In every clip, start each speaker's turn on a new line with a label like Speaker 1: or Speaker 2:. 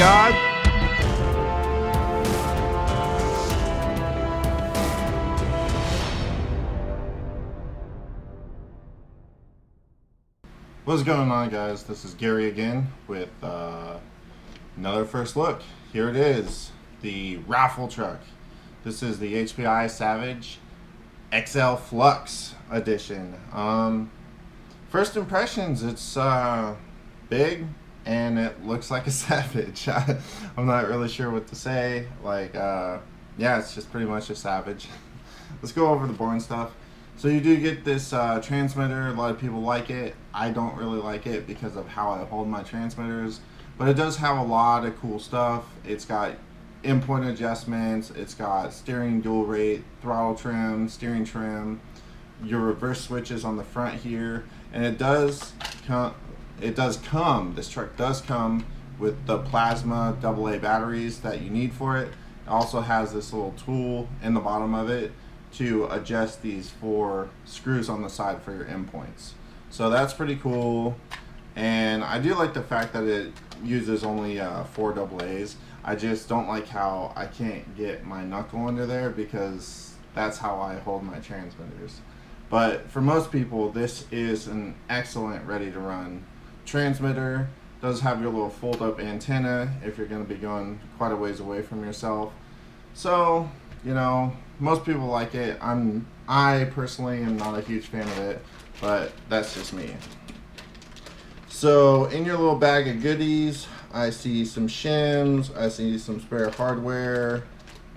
Speaker 1: God. What's going on, guys? This is Gary again with another first look. Here it is, the Raffle truck. This is the HPI Savage XL Flux edition. First impressions, it's big and it looks like a Savage. I'm not really sure what to say. Like, yeah, it's just pretty much a Savage. Let's go over the boring stuff. So you do get this transmitter. A lot of people like it. I don't really like it because of how I hold my transmitters, but it does have a lot of cool stuff. It's got in-point adjustments, it's got steering dual rate, throttle trim, steering trim, your reverse switches on the front here, and this truck does come with the plasma AA batteries that you need for it. It also has this little tool in the bottom of it to adjust these 4 screws on the side for your endpoints. So that's pretty cool, and I do like the fact that it uses only 4 AA's. I just don't like how I can't get my knuckle under there because that's how I hold my transmitters. But for most people, this is an excellent ready to run transmitter. Does have your little fold up antenna if you're going to be going quite a ways away from yourself. So, you know, most people like it. I personally am not a huge fan of it, but that's just me. So in your little bag of goodies, I see some shims, I see some spare hardware,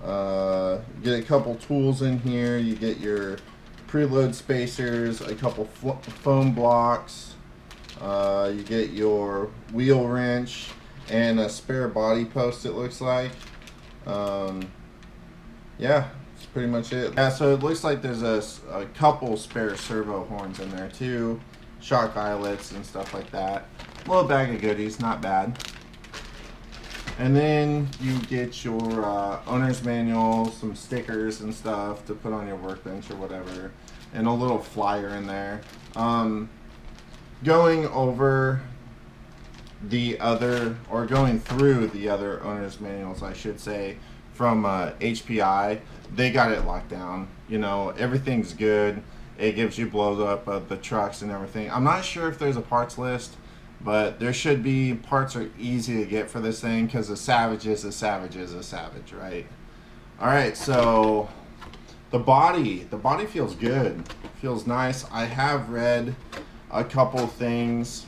Speaker 1: get a couple tools in here. You get your preload spacers, a couple foam blocks, you get your wheel wrench, and a spare body post, it looks like. Yeah, that's pretty much it. Yeah, so it looks like there's a couple spare servo horns in there too, shock eyelets and stuff like that. A little bag of goodies, not bad. And then you get your owner's manual, some stickers and stuff to put on your workbench or whatever, and a little flyer in there. Going through the other owner's manuals, I should say, from HPI, they got it locked down. You know, everything's good. It gives you blow up of the trucks and everything. I'm not sure if there's a parts list, but there should be. Parts are easy to get for this thing because a Savage is a Savage is a Savage, right? All right, so the body feels good, feels nice. I have read a couple things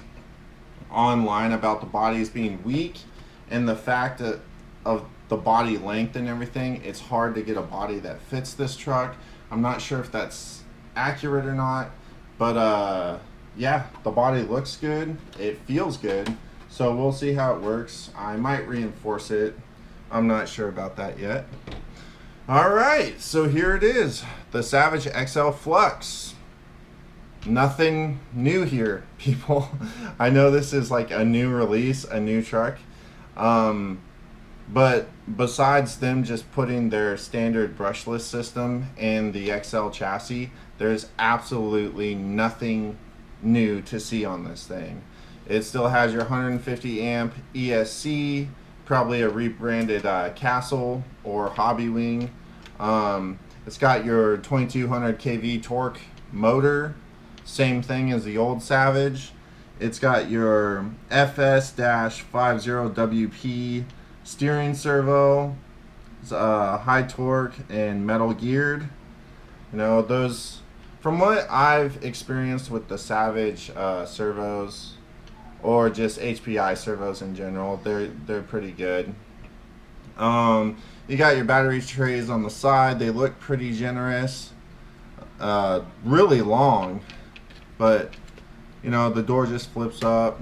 Speaker 1: online about the bodies being weak and the fact that of the body length and everything. It's hard to get a body that fits this truck. I'm not sure if that's accurate or not, but yeah, the body looks good, it feels good, so we'll see how it works. I might reinforce it. I'm not sure about that yet. Alright, so here it is, the Savage XL Flux. Nothing new here, people. I know this is like a new release, a new truck, but besides them just putting their standard brushless system in the XL chassis, there's absolutely nothing new to see on this thing. It still has your 150 amp ESC, probably a rebranded Castle or Hobby Wing. It's got your 2200 kV torque motor, same thing as the old Savage. It's got your FS-50WP steering servo. It's high torque and metal geared. You know, those, from what I've experienced with the Savage servos, or just HPI servos in general, they're pretty good. You got your battery trays on the side. They look pretty generous, really long, but you know, the door just flips up,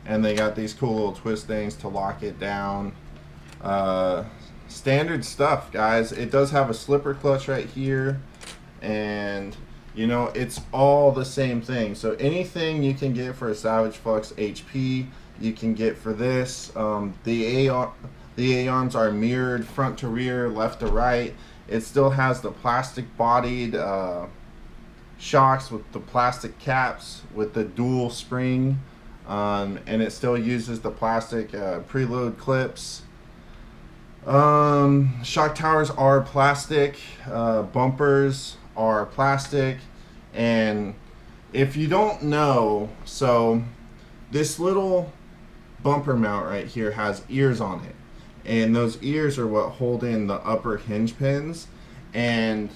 Speaker 1: and they got these cool little twist things to lock it down. Standard stuff, guys. It does have a slipper clutch right here, and you know, it's all the same thing. So anything you can get for a Savage Flux HP, you can get for this. The A-arms are mirrored front to rear, left to right. It still has the plastic bodied shocks with the plastic caps with the dual spring and it still uses the plastic preload clips. Shock towers are plastic, bumpers are plastic, and if you don't know, so this little bumper mount right here has ears on it, and those ears are what hold in the upper hinge pins. And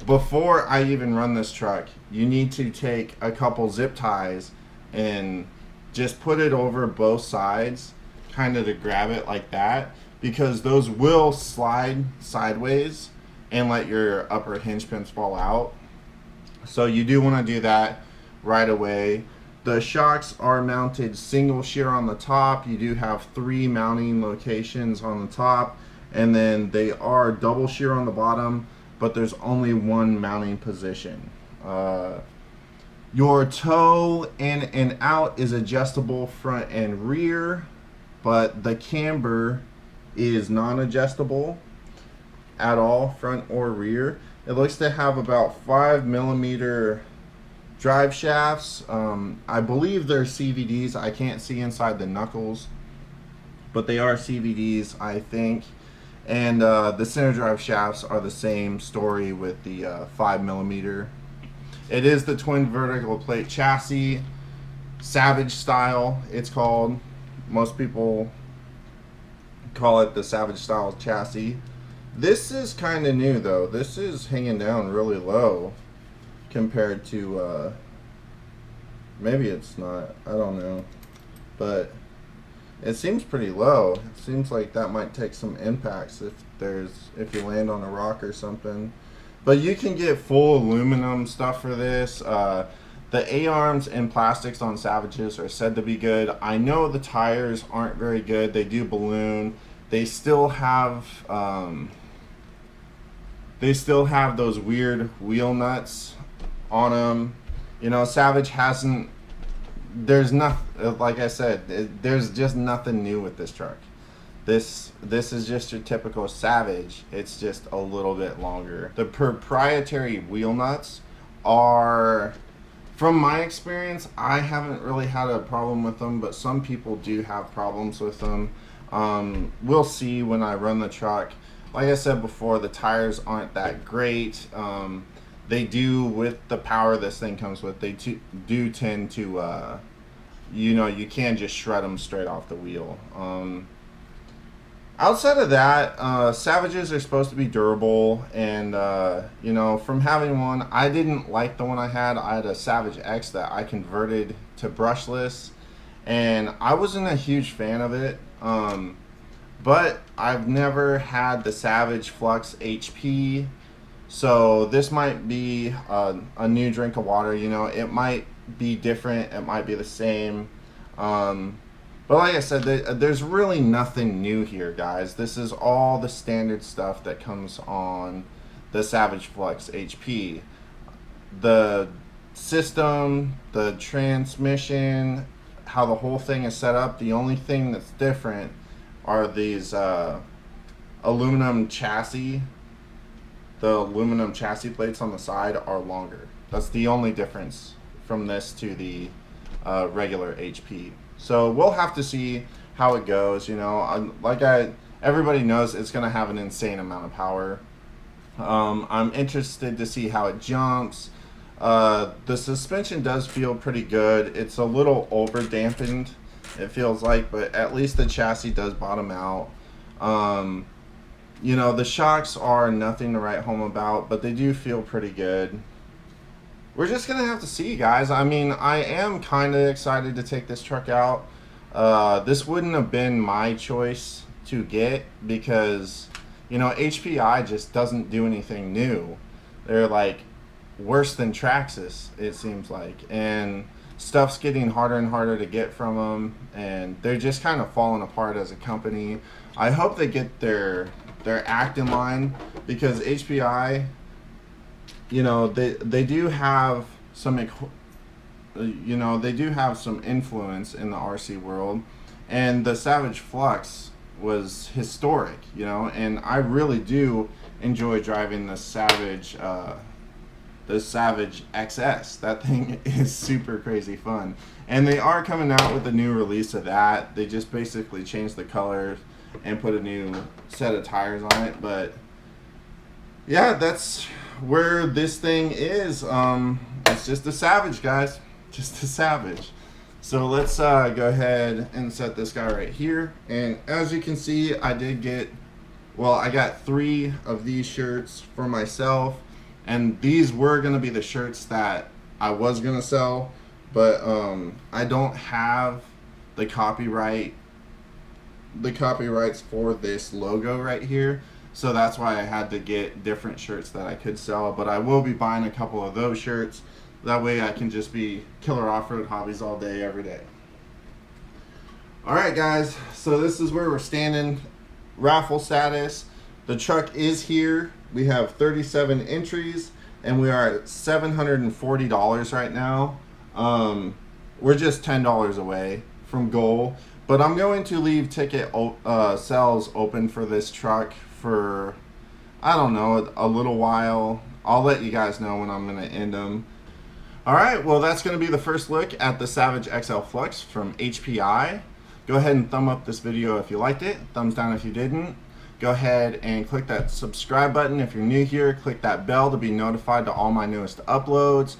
Speaker 1: before I even run this truck, you need to take a couple zip ties and just put it over both sides, kind of to grab it like that, because those will slide sideways and let your upper hinge pins fall out. So you do want to do that right away. The shocks are mounted single shear on the top. You do have 3 mounting locations on the top, and then they are double shear on the bottom, but there's only 1 mounting position. Your toe in and out is adjustable front and rear, but the camber is non-adjustable at all, front or rear. It looks to have about 5mm drive shafts. I believe they're CVDs. I can't see inside the knuckles, but they are CVDs, I think. And the center drive shafts are the same story with the 5mm. It is the twin vertical plate chassis, Savage style it's called. Most people call it the Savage style chassis. This is kind of new though. This is hanging down really low compared to, maybe it's not, I don't know, but it seems pretty low. It seems like that might take some impacts if you land on a rock or something. But you can get full aluminum stuff for this. The A-arms and plastics on Savages are said to be good. I know the tires aren't very good. They do balloon. They still have those weird wheel nuts on them. You know, Savage hasn't, there's nothing, like I said, there's just nothing new with this truck. This is just your typical Savage. It's just a little bit longer. The proprietary wheel nuts are, from my experience, I haven't really had a problem with them, but some people do have problems with them. We'll see when I run the truck. Like I said before, the tires aren't that great. They do, with the power this thing comes with, they do tend to, you know, you can just shred them straight off the wheel. Outside of that, Savages are supposed to be durable, and you know, from having one, I didn't like the one I had. I had a Savage X that I converted to brushless, and I wasn't a huge fan of it. But I've never had the Savage Flux HP, so this might be a new drink of water. You know, it might be different, it might be the same. But like I said, there's really nothing new here, guys. This is all the standard stuff that comes on the Savage Flux HP. The system, the transmission, how the whole thing is set up, the only thing that's different are these aluminum chassis. The aluminum chassis plates on the side are longer. That's the only difference from this to the regular HP. So we'll have to see how it goes. You know, everybody knows it's going to have an insane amount of power. I'm interested to see how it jumps. The suspension does feel pretty good. It's a little over dampened, it feels like, but at least the chassis does bottom out. You know, the shocks are nothing to write home about, but they do feel pretty good. We're just gonna have to see, guys. I mean, I am kind of excited to take this truck out. This wouldn't have been my choice to get because, you know, HPI just doesn't do anything new. They're like worse than Traxxas, it seems like, and stuff's getting harder and harder to get from them, and they're just kind of falling apart as a company. I hope they get their act in line, because HPI, you know, they do have some, you know, they do have some influence in the RC world, and the Savage Flux was historic, you know, and I really do enjoy driving the Savage the Savage XS. That thing is super crazy fun. And they are coming out with a new release of that. They just basically changed the colors and put a new set of tires on it. But yeah, that's where this thing is. It's just a Savage, guys. Just a Savage. So let's go ahead and set this guy right here. And as you can see, I got 3 of these shirts for myself. And these were going to be the shirts that I was going to sell. But I don't have the copyrights for this logo right here. So that's why I had to get different shirts that I could sell. But I will be buying a couple of those shirts. That way I can just be killer off-road hobbies all day, every day. Alright guys, so this is where we're standing. Raffle status. The truck is here. We have 37 entries and we are at $740 right now. We're just $10 away from goal. But I'm going to leave ticket sales open for this truck for, I don't know, a little while. I'll let you guys know when I'm going to end them. Alright, well that's going to be the first look at the Savage XL Flux from HPI. Go ahead and thumb up this video if you liked it. Thumbs down if you didn't. Go ahead and click that subscribe button if you're new here. Click that bell to be notified to all my newest uploads.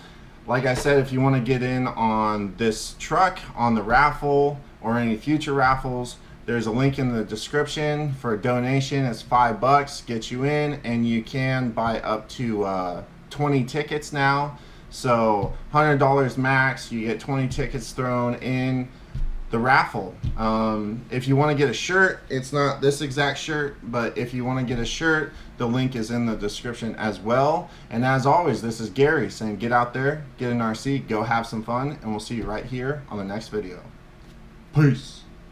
Speaker 1: Like I said, if you want to get in on this truck, on the raffle, or any future raffles, there's a link in the description for a donation. It's $5, get you in, and you can buy up to 20 tickets now. So $100 max, you get 20 tickets thrown in the raffle. If you want to get a shirt, it's not this exact shirt, but if you want to get a shirt, the link is in the description as well. And as always, this is Gary saying get out there, get in our seat, go have some fun, and we'll see you right here on the next video. Peace.